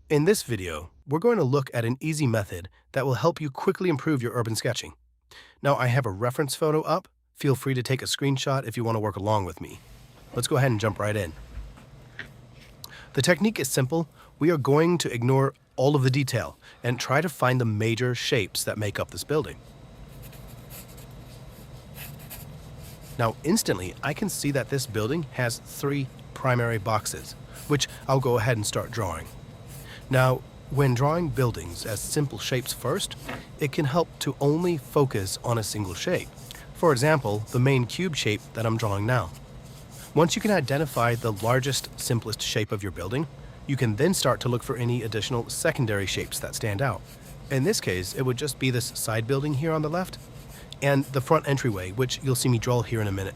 In this video, we're going to look at an easy method that will help you quickly improve your urban sketching. Now, I have a reference photo up. Feel free to take a screenshot if you want to work along with me. Let's go ahead and jump right in. The technique is simple. We are going to ignore all of the detail and try to find the major shapes that make up this building. Now, instantly, I can see that this building has 3 primary boxes, which I'll go ahead and start drawing. Now, when drawing buildings as simple shapes first, it can help to only focus on a single shape. For example, the main cube shape that I'm drawing now. Once you can identify the largest, simplest shape of your building, you can then start to look for any additional secondary shapes that stand out. In this case, it would just be this side building here on the left, and the front entryway, which you'll see me draw here in a minute.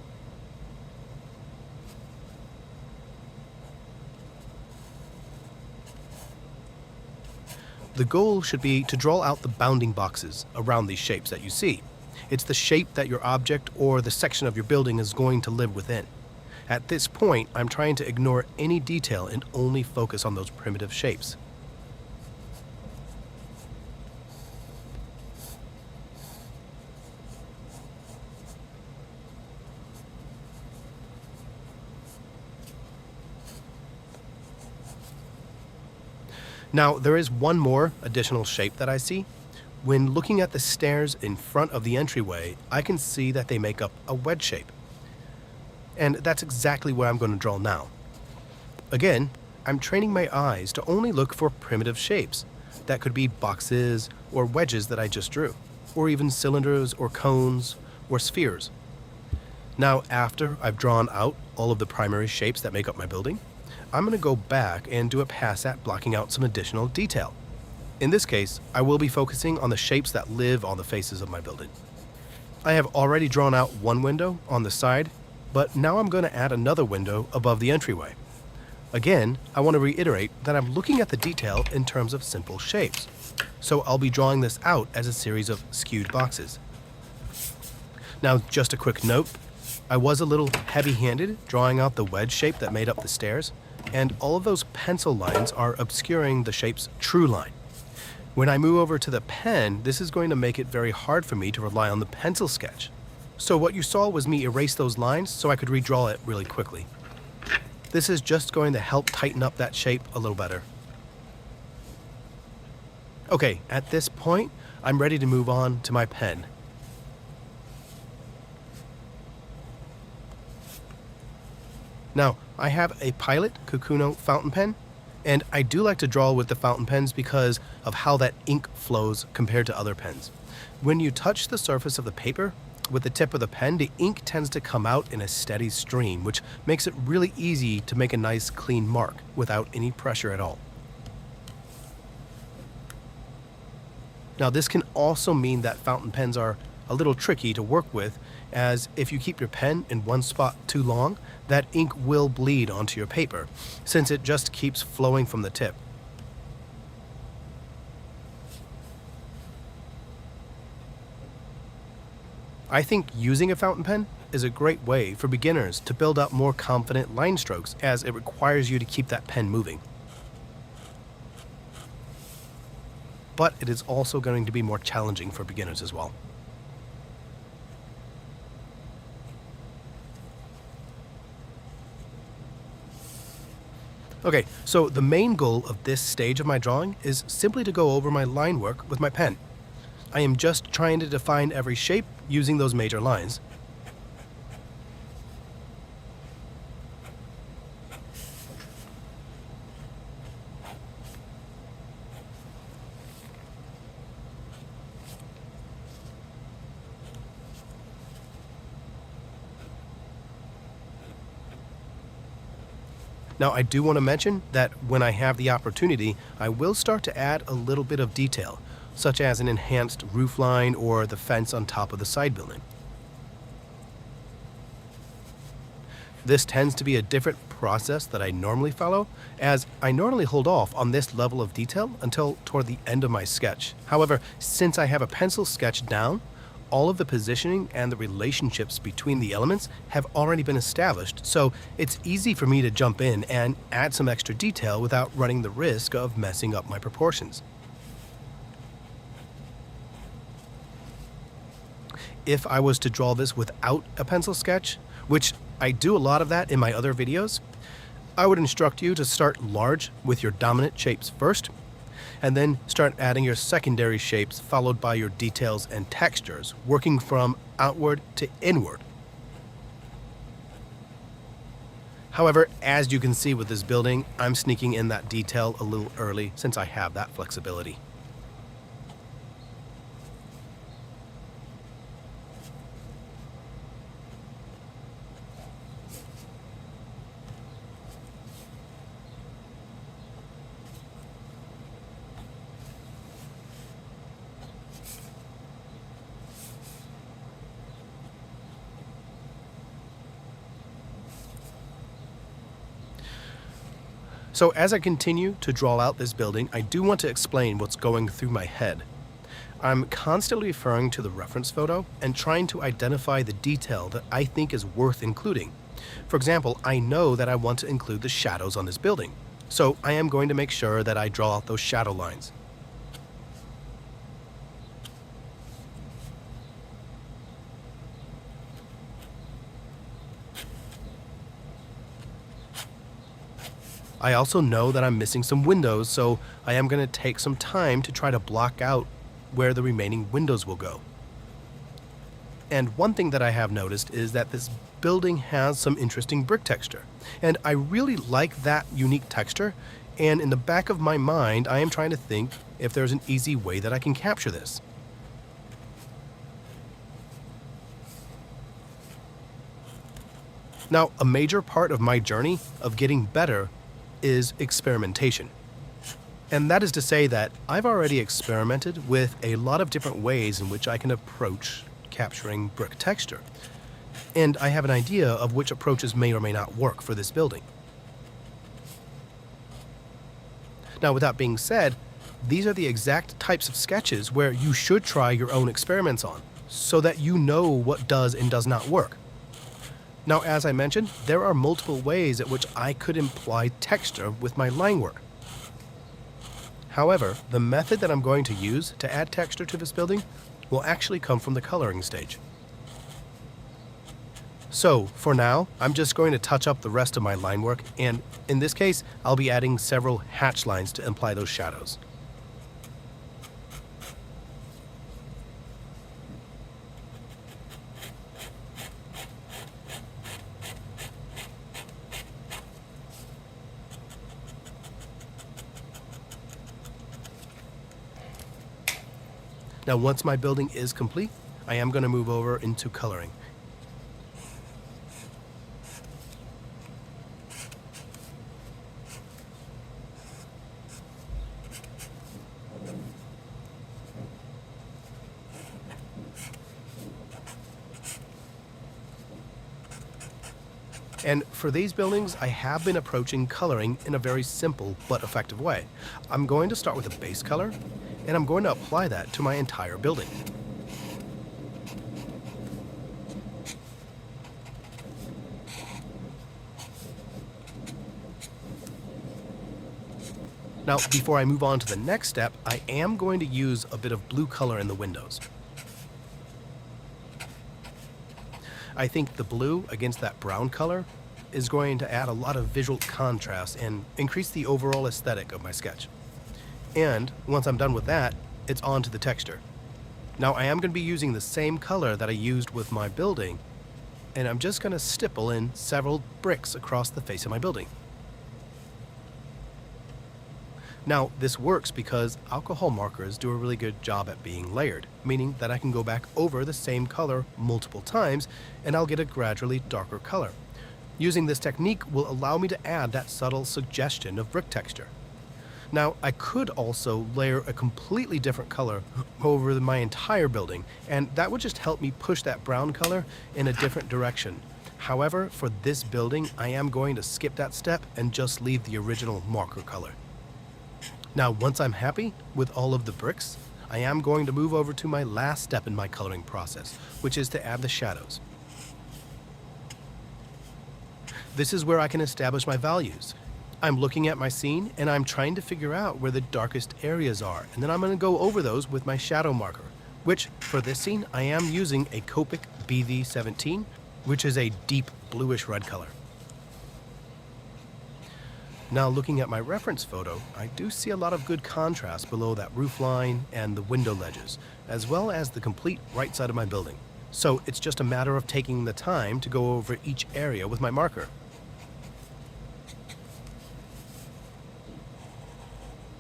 The goal should be to draw out the bounding boxes around these shapes that you see. It's the shape that your object or the section of your building is going to live within. At this point, I'm trying to ignore any detail and only focus on those primitive shapes. Now, there is one more additional shape that I see. When looking at the stairs in front of the entryway, I can see that they make up a wedge shape. And that's exactly what I'm going to draw now. Again, I'm training my eyes to only look for primitive shapes. That could be boxes or wedges that I just drew, or even cylinders or cones or spheres. Now, after I've drawn out all of the primary shapes that make up my building, I'm going to go back and do a pass at blocking out some additional detail. In this case, I will be focusing on the shapes that live on the faces of my building. I have already drawn out one window on the side, but now I'm going to add another window above the entryway. Again, I want to reiterate that I'm looking at the detail in terms of simple shapes, so I'll be drawing this out as a series of skewed boxes. Now, just a quick note, I was a little heavy-handed drawing out the wedge shape that made up the stairs, and all of those pencil lines are obscuring the shape's true line. When I move over to the pen, this is going to make it very hard for me to rely on the pencil sketch. So what you saw was me erase those lines so I could redraw it really quickly. This is just going to help tighten up that shape a little better. Okay, at this point, I'm ready to move on to my pen. Now, I have a Pilot Kukuno fountain pen, and I do like to draw with the fountain pens because of how that ink flows compared to other pens. When you touch the surface of the paper with the tip of the pen, the ink tends to come out in a steady stream, which makes it really easy to make a nice clean mark without any pressure at all. Now, this can also mean that fountain pens are a little tricky to work with, as if you keep your pen in one spot too long, that ink will bleed onto your paper, since it just keeps flowing from the tip. I think using a fountain pen is a great way for beginners to build up more confident line strokes, as it requires you to keep that pen moving. But it is also going to be more challenging for beginners as well. Okay, so the main goal of this stage of my drawing is simply to go over my line work with my pen. I am just trying to define every shape using those major lines. Now, I do want to mention that when I have the opportunity, I will start to add a little bit of detail, such as an enhanced roof line or the fence on top of the side building. This tends to be a different process that I normally follow, as I normally hold off on this level of detail until toward the end of my sketch. However, since I have a pencil sketch down, all of the positioning and the relationships between the elements have already been established, so it's easy for me to jump in and add some extra detail without running the risk of messing up my proportions. If I was to draw this without a pencil sketch, which I do a lot of that in my other videos, I would instruct you to start large with your dominant shapes first, and then start adding your secondary shapes followed by your details and textures, working from outward to inward. However, as you can see with this building, I'm sneaking in that detail a little early since I have that flexibility. So as I continue to draw out this building, I do want to explain what's going through my head. I'm constantly referring to the reference photo and trying to identify the detail that I think is worth including. For example, I know that I want to include the shadows on this building, so I am going to make sure that I draw out those shadow lines. I also know that I'm missing some windows, so I am going to take some time to try to block out where the remaining windows will go. And one thing that I have noticed is that this building has some interesting brick texture, and I really like that unique texture, and in the back of my mind I am trying to think if there's an easy way that I can capture this. Now, a major part of my journey of getting better is experimentation. And that is to say that I've already experimented with a lot of different ways in which I can approach capturing brick texture. And I have an idea of which approaches may or may not work for this building. Now, with that being said, these are the exact types of sketches where you should try your own experiments on, so that you know what does and does not work. Now, as I mentioned, there are multiple ways at which I could imply texture with my line work. However, the method that I'm going to use to add texture to this building will actually come from the coloring stage. So, for now, I'm just going to touch up the rest of my line work, and in this case, I'll be adding several hatch lines to imply those shadows. Now, once my building is complete, I am going to move over into coloring. And for these buildings, I have been approaching coloring in a very simple but effective way. I'm going to start with a base color, and I'm going to apply that to my entire building. Now, before I move on to the next step, I am going to use a bit of blue color in the windows. I think the blue against that brown color is going to add a lot of visual contrast and increase the overall aesthetic of my sketch. And once I'm done with that, it's on to the texture. Now, I am going to be using the same color that I used with my building, and I'm just going to stipple in several bricks across the face of my building. Now, this works because alcohol markers do a really good job at being layered, meaning that I can go back over the same color multiple times and I'll get a gradually darker color. Using this technique will allow me to add that subtle suggestion of brick texture. Now, I could also layer a completely different color over my entire building, and that would just help me push that brown color in a different direction. However, for this building, I am going to skip that step and just leave the original marker color. Now, once I'm happy with all of the bricks, I am going to move over to my last step in my coloring process, which is to add the shadows. This is where I can establish my values. I'm looking at my scene and I'm trying to figure out where the darkest areas are, and then I'm going to go over those with my shadow marker, which for this scene I am using a Copic BV17, which is a deep bluish red color. Now looking at my reference photo, I do see a lot of good contrast below that roof line and the window ledges, as well as the complete right side of my building. So it's just a matter of taking the time to go over each area with my marker.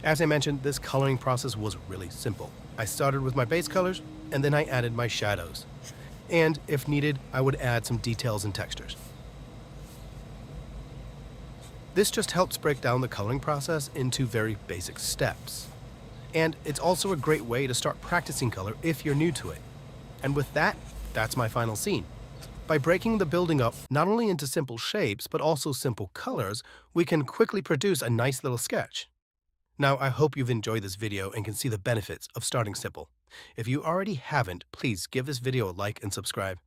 As I mentioned, this coloring process was really simple. I started with my base colors, and then I added my shadows. And if needed, I would add some details and textures. This just helps break down the coloring process into very basic steps. And it's also a great way to start practicing color if you're new to it. And with that, that's my final scene. By breaking the building up not only into simple shapes, but also simple colors, we can quickly produce a nice little sketch. Now, I hope you've enjoyed this video and can see the benefits of starting simple. If you already haven't, please give this video a like and subscribe.